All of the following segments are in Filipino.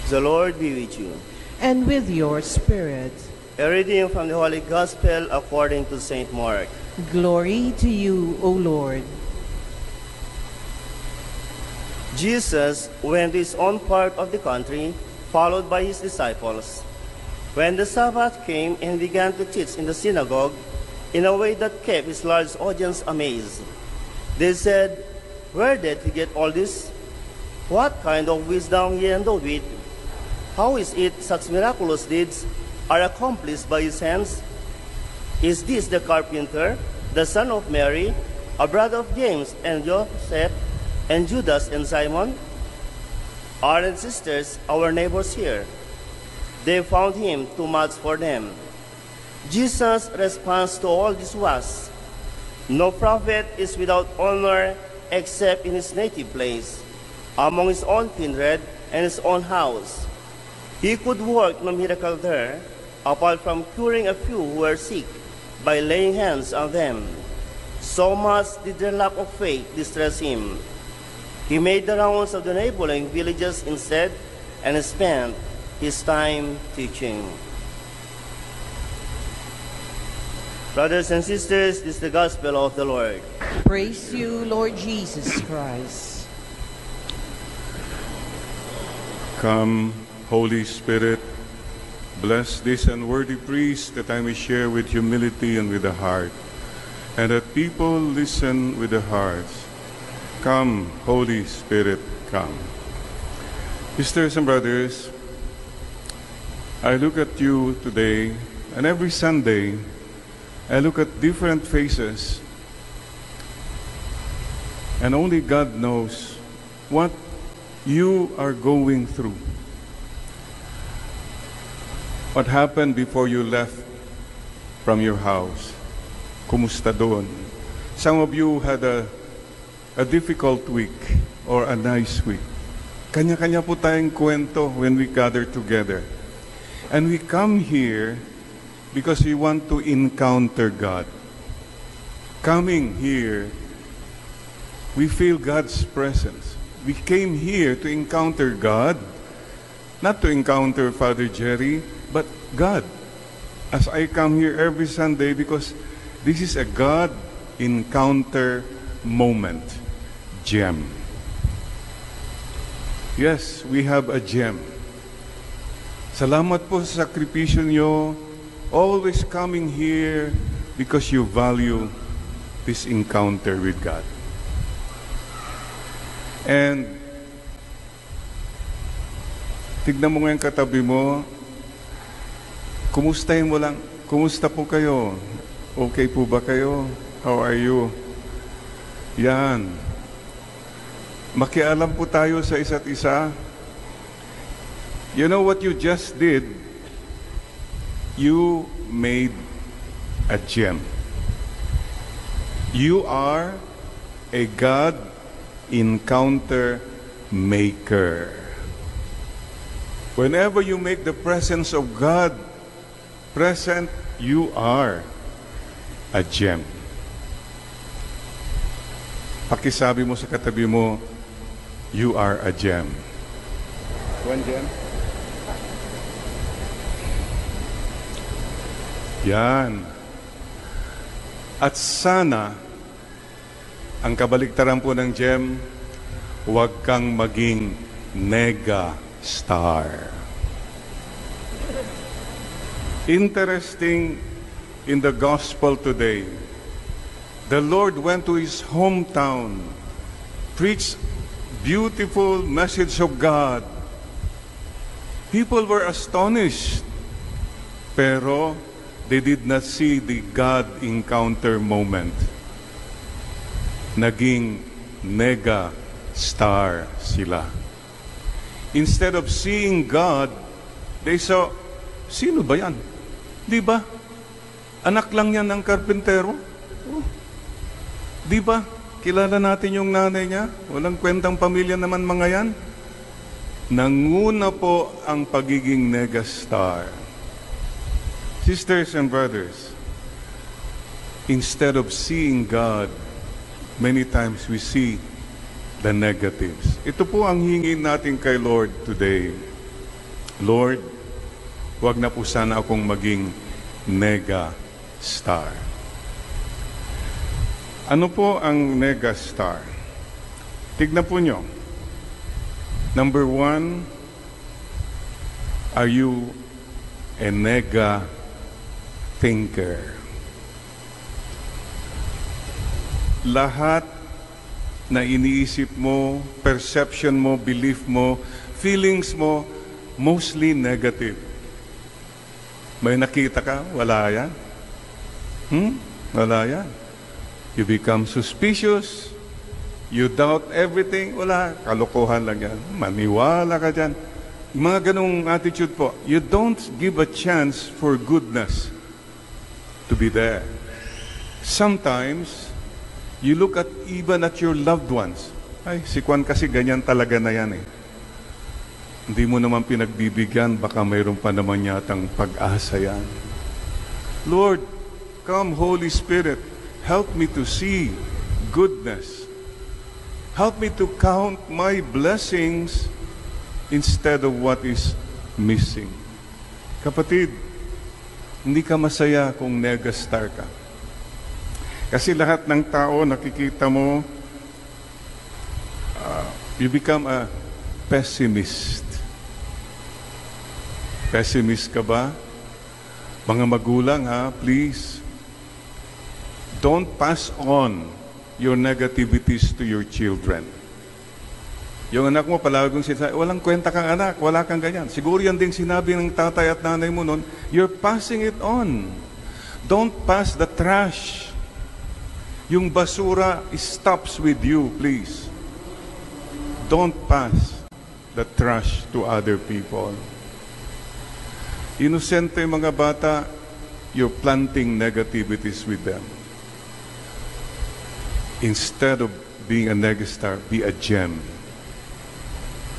The Lord be with you. And with your spirit. A reading from the Holy Gospel according to St. Mark. Glory to you, O Lord. Jesus went to his own part of the country, followed by his disciples. When the Sabbath came and began to teach in the synagogue in a way that kept his large audience amazed, they said, "Where did he get all this? What kind of wisdom he endowed with? How is it such miraculous deeds are accomplished by his hands? Is this the carpenter, the son of Mary, a brother of James and Joseph, and Judas and Simon? Aren't sisters our neighbors here?" They found him too much for them. Jesus' response to all this was, "No prophet is without honor except in his native place, among his own kindred and his own house." He could work no miracle there, apart from curing a few who were sick by laying hands on them. So much did their lack of faith distress him. He made the rounds of the neighboring villages instead and spent his time teaching. Brothers and sisters, this is the gospel of the Lord. Praise you, Lord Jesus Christ. Come, Holy Spirit, bless this unworthy priest that I may share with humility and with the heart, and that people listen with their hearts. Come, Holy Spirit, come. Sisters and brothers, I look at you today, and every Sunday, I look at different faces, and only God knows what you are going through. What happened before you left from your house? Kumusta doon? Some of you had a difficult week or a nice week. Kanya-kanya po tayong kwento when we gather together. And we come here because we want to encounter God. Coming here, we feel God's presence. We came here to encounter God, not to encounter Father Jerry, but God. As I come here every Sunday because this is a God encounter moment, gem. Yes, we have a gem. Salamat po sa sakripisyo nyo, always coming here because you value this encounter with God. And tignan mo ngayon katabi mo, kumustahin mo lang, kumusta po kayo? Okay po ba kayo? How are you? Yan. Makialam po tayo sa isa't isa. You know what you just did? You made a gem. You are a God encounter maker. Whenever you make the presence of God present, you are a gem. Pakisabi mo sa katabi mo, you are a gem. One gem? Yan. At sana, ang kabaligtaran po ng gem, huwag kang maging nega star. Interesting in the gospel today, the Lord went to his hometown, preached beautiful message of God. People were astonished, pero they did not see the God encounter moment. Naging mega star sila. Instead of seeing God, they saw, sino ba yan? Di ba? Anak lang yan ng karpentero. Oh. Di ba? Kilala natin yung nanay niya. Walang kwentang pamilya naman mga yan. Nanguna po ang pagiging megastar. Sisters and brothers, instead of seeing God, many times we see the negatives. Ito po ang hingin natin kay Lord today. Lord, wag na po sana akong maging mega star. Ano po ang mega star? Tignan po nyo. Number 1, are you a mega thinker? Lahat na iniisip mo, perception mo, belief mo, feelings mo, mostly negative. May nakita ka? Wala yan. Wala yan. You become suspicious. You doubt everything. Wala. Kalokohan lang yan. Maniwala ka dyan. Mga ganong attitude po. You don't give a chance for goodness to be there. Sometimes, you look at even at your loved ones. Ay, si Kwan kasi ganyan talaga na yan eh. Hindi mo naman pinagbibigyan, baka mayroon pa naman yatang pag-asa yan. Lord, come Holy Spirit, help me to see goodness. Help me to count my blessings instead of what is missing. Kapatid, hindi ka masaya kung megastar ka. Kasi lahat ng tao, nakikita mo, you become a pessimist. Pessimist ka ba? Mga magulang ha, please. Don't pass on your negativities to your children. Yung anak mo, palaging sinasabi, walang kwenta kang anak, wala kang ganyan. Siguro yan ding sinabi ng tatay at nanay mo noon, you're passing it on. Don't pass the trash. Yung basura stops with you, please. Don't pass the trash to other people. Inosente mga bata, you're planting negativities with them. Instead of being a megastar, be a gem.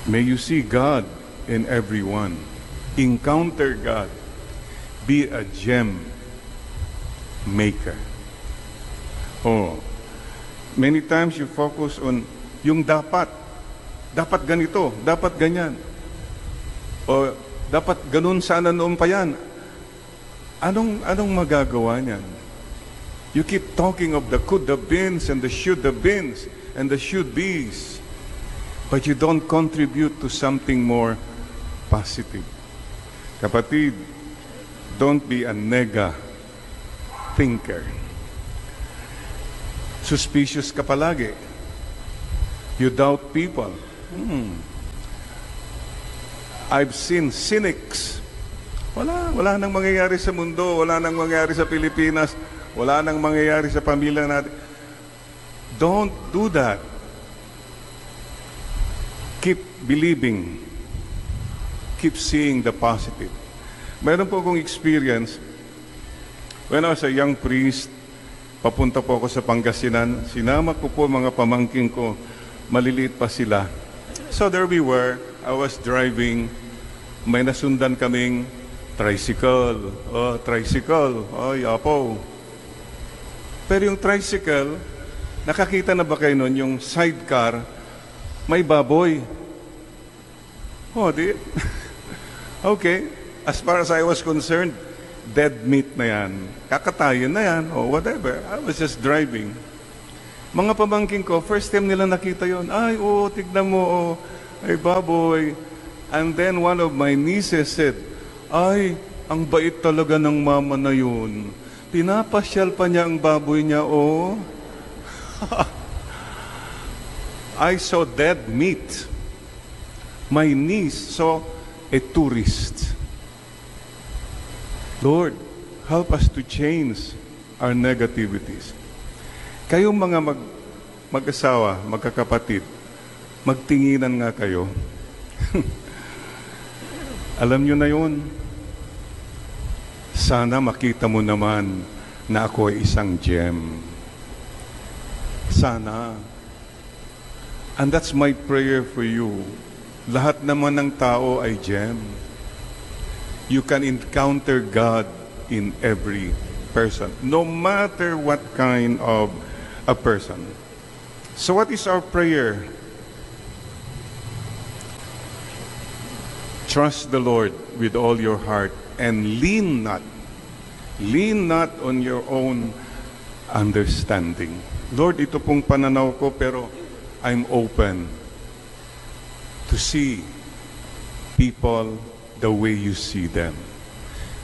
May you see God in everyone. Encounter God. Be a gem maker. Oh, many times you focus on yung dapat. Dapat ganito, dapat ganyan. O dapat ganun sana noon pa yan. Anong magagawa niyan? You keep talking of the could have beens and the should have beens and the should be's, but you don't contribute to something more positive. Kapatid, don't be a nega thinker. Suspicious ka palagi. You doubt people. I've seen cynics. Wala nang mangyayari sa mundo, wala nang mangyayari sa Pilipinas, wala nang mangyayari sa pamilya natin. Don't do that. Keep believing. Keep seeing the positive. Meron po akong experience. When I was a young priest, papunta po ako sa Pangasinan. Sinama ko po mga pamangking ko. Maliliit pa sila. So there we were. I was driving. May nasundan kaming tricycle. Oh, tricycle. Oh, yapo. Pero yung tricycle, nakakita na ba kayo nun, yung sidecar, may baboy. Oh, di? Okay. As far as I was concerned, dead meat na yan. Kakatayin na yan, or whatever. I was just driving. Mga pamangking ko, first time nila nakita yon. Ay, tignan mo, ay baboy. And then one of my nieces said, ay, ang bait talaga ng mama na yun. Pinapasyal pa niya ang baboy niya, I saw dead meat. My niece saw a tourist. Lord, help us to change our negativities. Kayong mga mag-asawa, magkakapatid, magtinginan nga kayo. Alam nyo na yun. Sana makita mo naman na ako ay isang gem. Sana. And that's my prayer for you. Lahat naman ng tao ay gem. You can encounter God in every person, no matter what kind of a person. So what is our prayer? Trust the Lord with all your heart and lean not on your own understanding. Lord, ito pong pananaw ko, pero I'm open to see people the way you see them.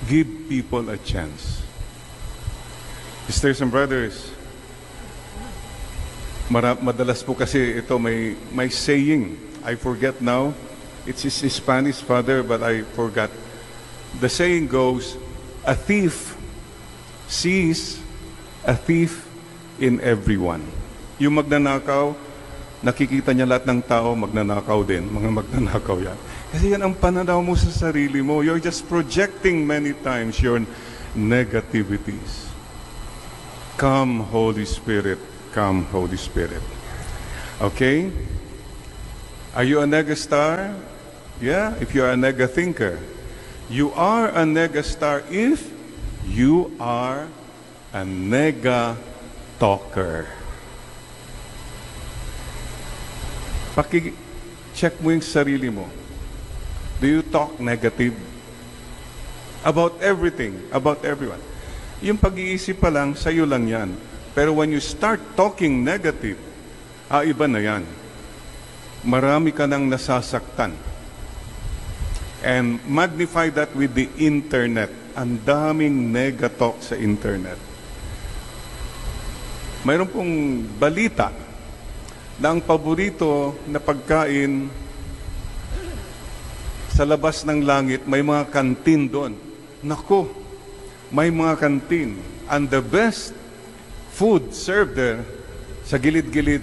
Give people a chance. Sisters and brothers, madalas po kasi ito may saying. I forget now. It's Spanish, Father, but I forgot. The saying goes, a thief sees a thief in everyone. Yung magnanakaw, nakikita niya lahat ng tao, magnanakaw din. Mga magnanakaw yan. Kasi yan ang pananaw mo sa sarili mo. You're just projecting many times your negativities. Come, Holy Spirit. Come, Holy Spirit. Okay? Are you a negastar? Yeah, if you are a nega thinker. You are a nega star if you are a nega talker. Paki-check mo yung sarili mo. Do you talk negative? About everything, about everyone. Yung pag-iisip pa lang, sa'yo lang yan. Pero when you start talking negative, iba na yan. Marami ka nang nasasaktan. And magnify that with the internet. Ang daming nega-talk sa internet. Mayroon pong balita na ang paborito na pagkain sa labas ng langit, may mga kantin doon. Nako, may mga kantin. And the best food served there sa gilid-gilid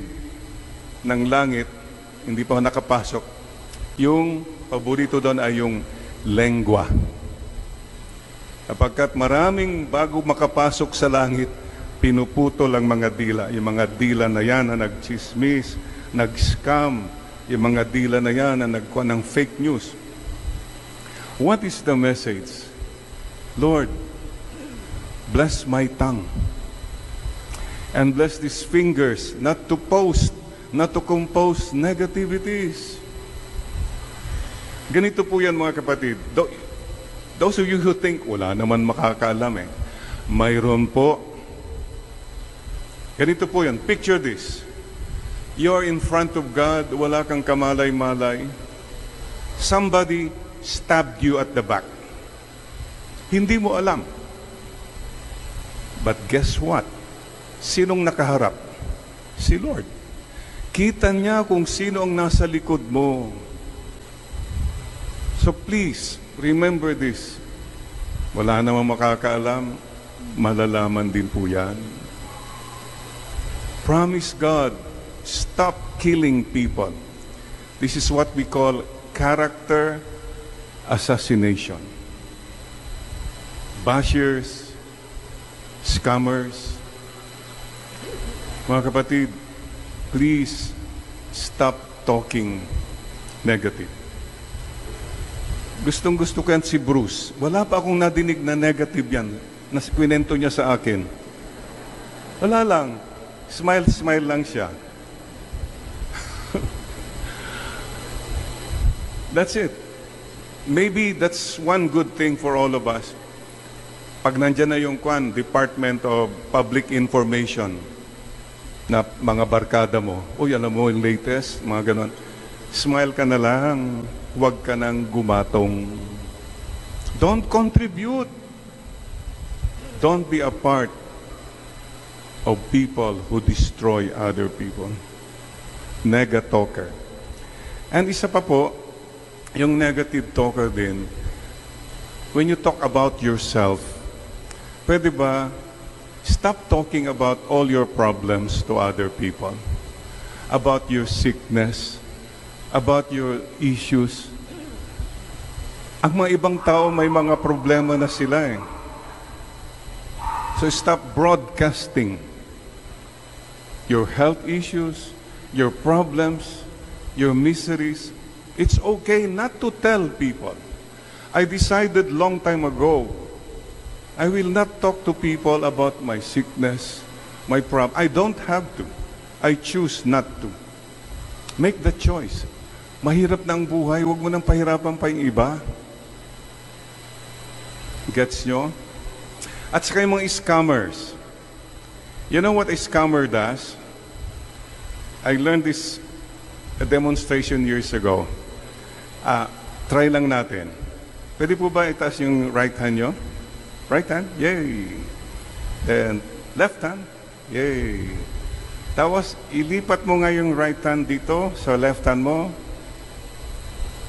ng langit, hindi pa nakapasok. Yung paborito doon ay yung lengua. Kapagkat maraming bago makapasok sa langit, pinuputol ang mga dila. Yung mga dila na yan na nagchismis, nag-scam, yung mga dila na yan na nagkuha ng fake news. What is the message? Lord, bless my tongue. And bless these fingers not to post, not to compose negativities. Ganito po yan mga kapatid. Those of you who think, wala naman makakaalam mayroon po. Ganito po yan. Picture this. You're in front of God, wala kang kamalay-malay. Somebody stabbed you at the back. Hindi mo alam. But guess what? Sinong nakaharap? Si Lord. Kita niya kung sino ang nasa likod mo. So please, remember this. Wala namang makakaalam, malalaman din po yan. Promise God, stop killing people. This is what we call character assassination. Bashers, scammers. Mga kapatid, please stop talking negative. Gustong-gusto ko yan si Bruce. Wala pa akong nadinig na negative yan. Na kwento niya sa akin. Wala lang. Smile lang siya. That's it. Maybe that's one good thing for all of us. Pag nandyan na yung Department of Public Information na mga barkada mo, alam mo yung latest, mga ganon. Smile ka na lang. Huwag ka nang gumatong. Don't contribute. Don't be a part of people who destroy other people. Nega-talker. And isa pa po, yung negative talker din, when you talk about yourself, pwede ba stop talking about all your problems to other people? About your sickness, about your issues. Ang mga ibang tao may mga problema na sila So stop broadcasting your health issues, your problems, your miseries. It's okay not to tell people. I decided long time ago, I will not talk to people about my sickness, my problem. I don't have to. I choose not to. Make the choice. Mahirap na ang buhay, huwag mo nang pahirapan pa yung iba. Gets nyo? At saka yung mga scammers. You know what a scammer does? I learned this a demonstration years ago. Try lang natin. Pwede po ba itaas yung right hand nyo? Right hand? Yay! Then left hand? Yay! Tapos ilipat mo nga yung right hand dito sa left hand mo.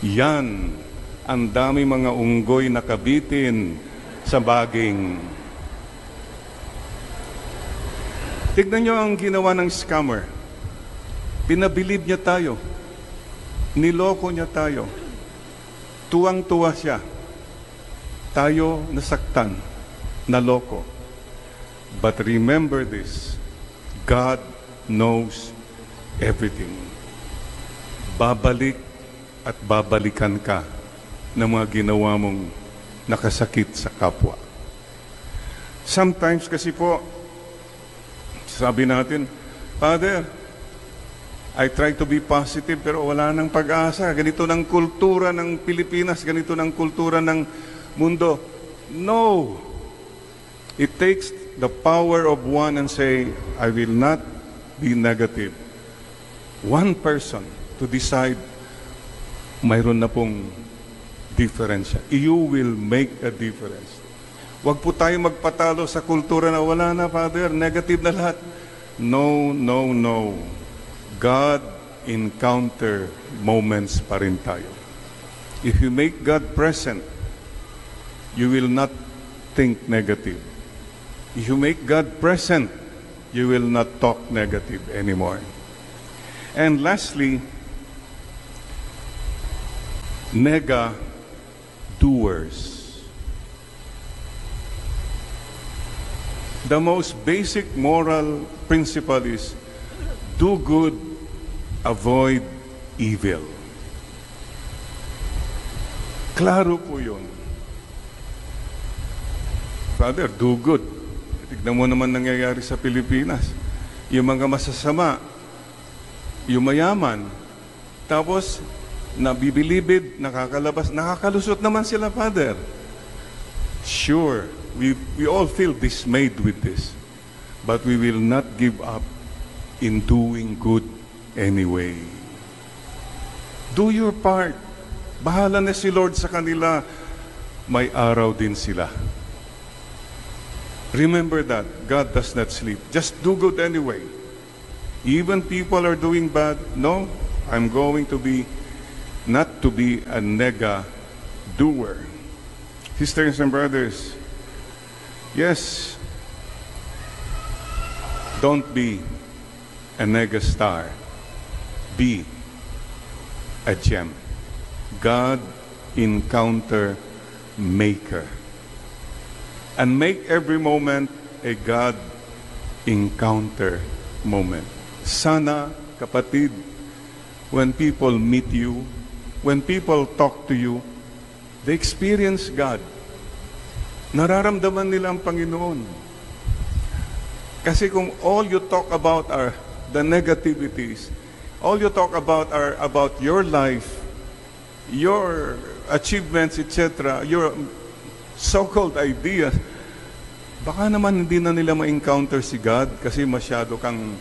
Yan, ang dami mga unggoy nakabitin sa baging. Tignan nyo ang ginawa ng scammer. Pinabilib niya tayo. Niloko niya tayo. Tuwang-tuwa siya. Tayo nasaktan, naloko. But remember this, God knows everything. Babalik at babalikan ka ng mga ginawa mong nakasakit sa kapwa. Sometimes kasi po, sabi natin, Father, I try to be positive pero wala nang pag-asa. Ganito ng kultura ng Pilipinas, ganito ng kultura ng mundo. No! It takes the power of one and say, I will not be negative. One person to decide mayroon na pong diferensya. You will make a difference. Huwag po tayo magpatalo sa kultura na wala na, Father, negative na lahat. No, no, no. God encounter moments pa rin tayo. If you make God present, you will not think negative. If you make God present, you will not talk negative anymore. And lastly, doers. The most basic moral principle is do good, avoid evil. Klaro po yun. Father, do good. Tignan mo naman nangyayari sa Pilipinas. Yung mga masasama, yung mayaman, tapos nabibilibid, nakakalabas, nakakalusot naman sila, Father. Sure, we all feel dismayed with this, but we will not give up in doing good anyway. Do your part. Bahala na si Lord sa kanila. May araw din sila. Remember that God does not sleep. Just do good anyway. Even people are doing bad. No, I'm going to be not to be a doer. Sisters and brothers, yes, don't be a star. Be a gem. God encounter maker. And make every moment a God encounter moment. Sana, kapatid, when people meet you, when people talk to you, they experience God. Nararamdaman nila ang Panginoon. Kasi kung all you talk about are the negativities, all you talk about are about your life, your achievements, etc., your so-called ideas, baka naman hindi na nila ma-encounter si God kasi masyado kang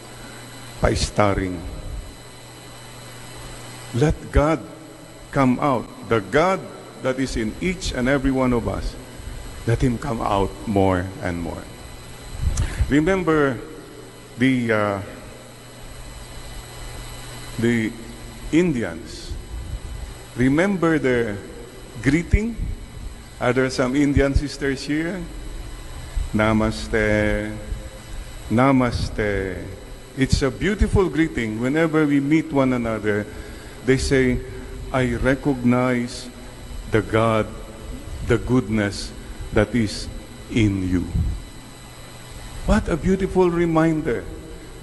pa-starring. Let God come out. The God that is in each and every one of us, let Him come out more and more. Remember the Indians. Remember their greeting? Are there some Indian sisters here? Namaste. Namaste. It's a beautiful greeting. Whenever we meet one another, they say, I recognize the God, the goodness that is in you. What a beautiful reminder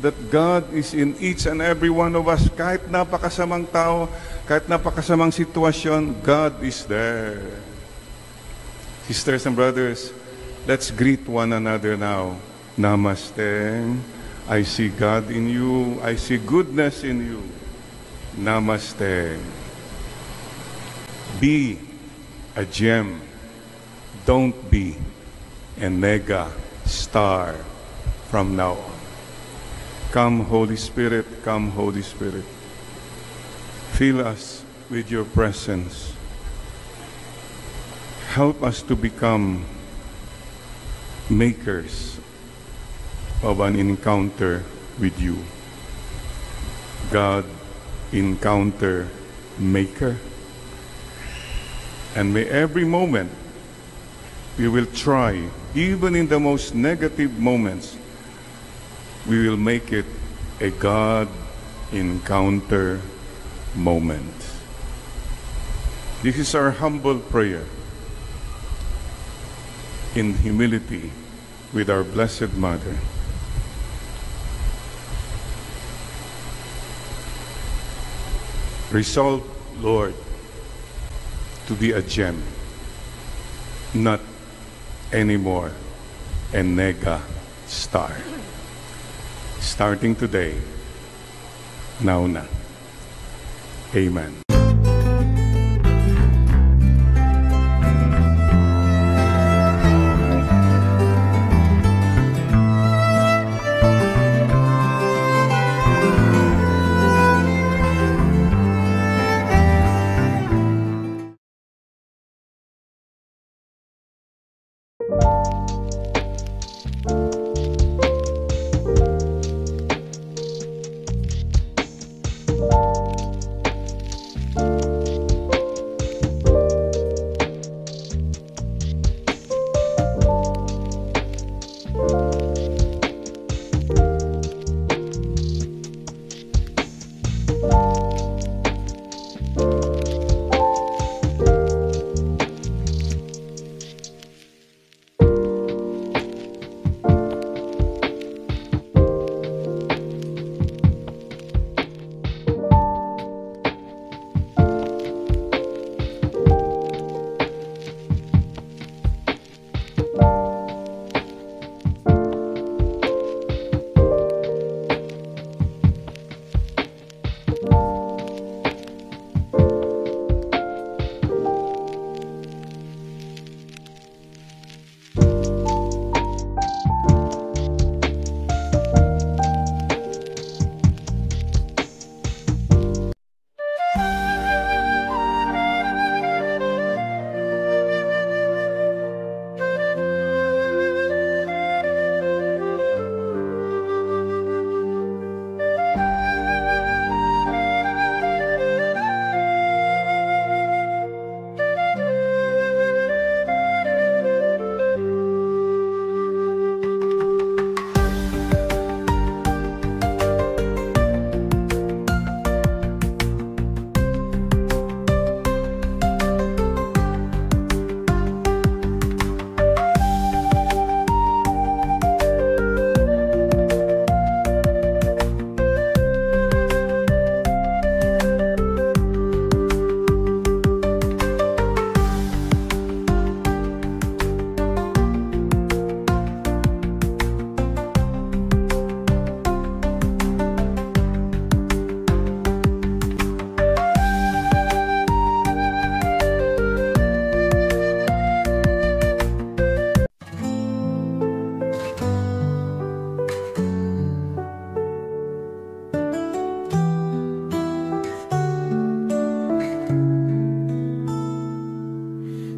that God is in each and every one of us. Kahit napakasamang tao, kahit napakasamang sitwasyon, God is there. Sisters and brothers, let's greet one another now. Namaste. I see God in you. I see goodness in you. Namaste. Be a gem. Don't be a mega star from now on. Come, Holy Spirit, come, Holy Spirit. Fill us with your presence. Help us to become makers of an encounter with you. God, encounter maker. And may every moment we will try, even in the most negative moments, we will make it a God encounter moment. This is our humble prayer in humility with our Blessed Mother. Resolve, Lord, to be a gem, not anymore a mega star. Starting today, now na. Amen.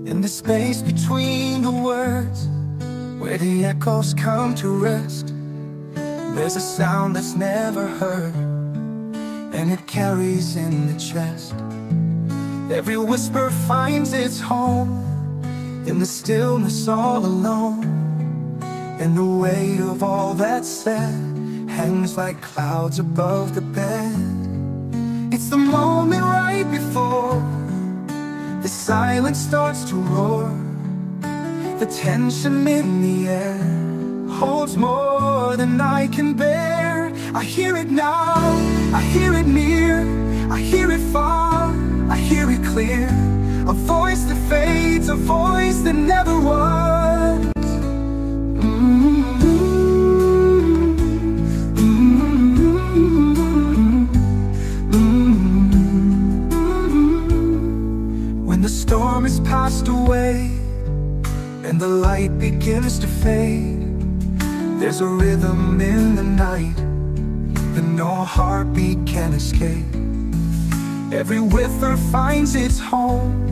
In the space between the words, where the echoes come to rest, there's a sound that's never heard, and it carries in the chest. Every whisper finds its home in the stillness all alone, and the weight of all that's said hangs like clouds above the bed. It's the moment right before the silence starts to roar. The tension in the air holds more than I can bear. I hear it now, I hear it near, I hear it far, I hear it clear. A voice that fades, a voice that never was. When When the storm is passed away and the light begins to fade, there's a rhythm in the night that no heartbeat can escape. Every whiffer finds its home